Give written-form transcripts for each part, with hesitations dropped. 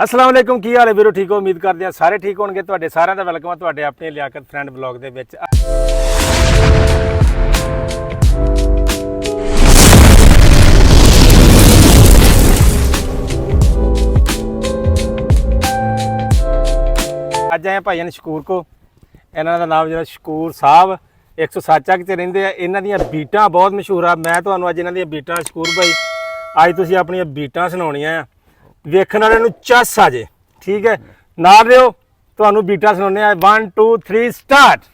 अस्सलाम वालेकुम की हाल है वीरो ठीक हो उम्मीद करते हैं सारे ठीक होंगे ਤੁਹਾਡੇ ਸਾਰਿਆਂ ਦਾ ਵੈਲਕਮ ਹੈ ਤੁਹਾਡੇ ਆਪਣੇ ਲਿਆਕਤ ਫਰੈਂਡ ਬਲੌਗ ਦੇ ਵਿੱਚ ਅੱਜ ਆਏ ਭਾਈਆਂ ਸ਼ਕੂਰ ਕੋ ਇਹਨਾਂ ਦਾ ਨਾਮ ਜਿਹੜਾ ਸ਼ਕੂਰ ਸਾਹਿਬ 107 ਚੱਕ ਤੇ ਰਹਿੰਦੇ ਆ ਇਹਨਾਂ ਦੀਆਂ ਬੀਟਾਂ ਬਹੁਤ ਮਸ਼ਹੂਰ ਆ ਮੈਂ ਤੁਹਾਨੂੰ ਅੱਜ ਇਹਨਾਂ ਦੀਆਂ ਬੀਟਾਂ ਸ਼ਕੂਰ ਭਾਈ ਅੱਜ ਤੁਸੀਂ ਆਪਣੀਆਂ ਬੀਟਾਂ ਸੁਣਾਉਣੀਆਂ ਆ ਵੇਖਣ ਵਾਲਿਆਂ ਨੂੰ ਚੱਸ ਆ ਜੇ ठीक है नाल रियो तुहानू बीटा सुनाने 1 2 3 स्टार्ट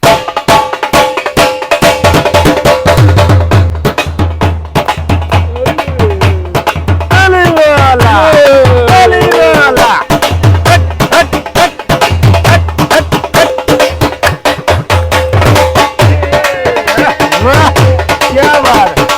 क्या बात है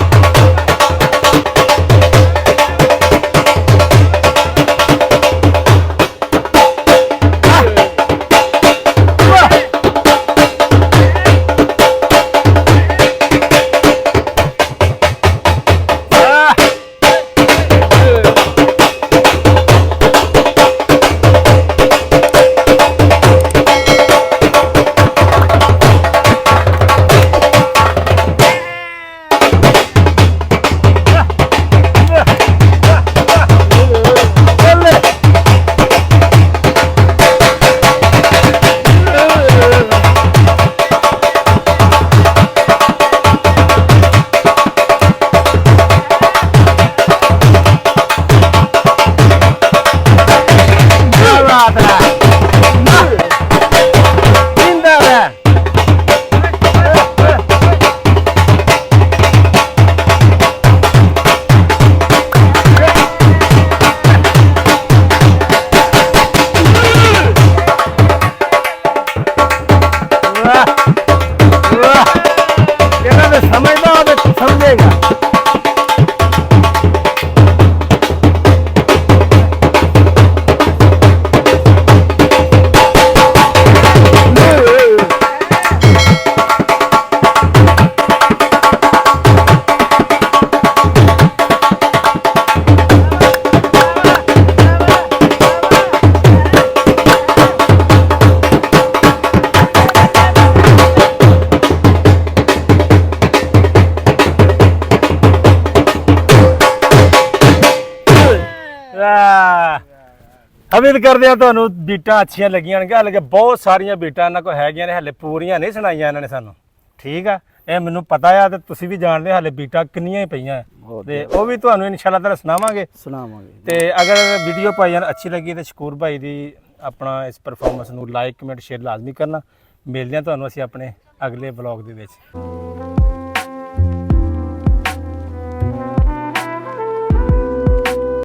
उम्मीद करते हैं तुहानू बीटां अच्छियां लगियां हल के बहुत सारिया बीटां इन्हां कोल हैगियां ने हले पूरियां नहीं सुनाइयां इन्हां ने सानू ठीक है ये मैनू पता है ते तुसीं भी जानदे हले बीटां किन्नियां ही पईयां ते ओह भी तुहानू इंशाअल्लाह ताला सुनावांगे ते अगर वीडियो भाईयां अच्छी लगी तो शकूर भाई दी अपना इस परफॉर्मेंस नू लाइक कमेंट शेयर लाजमी करना मिलदे हां तुहानू असीं अपने अगले ब्लॉग दे विच।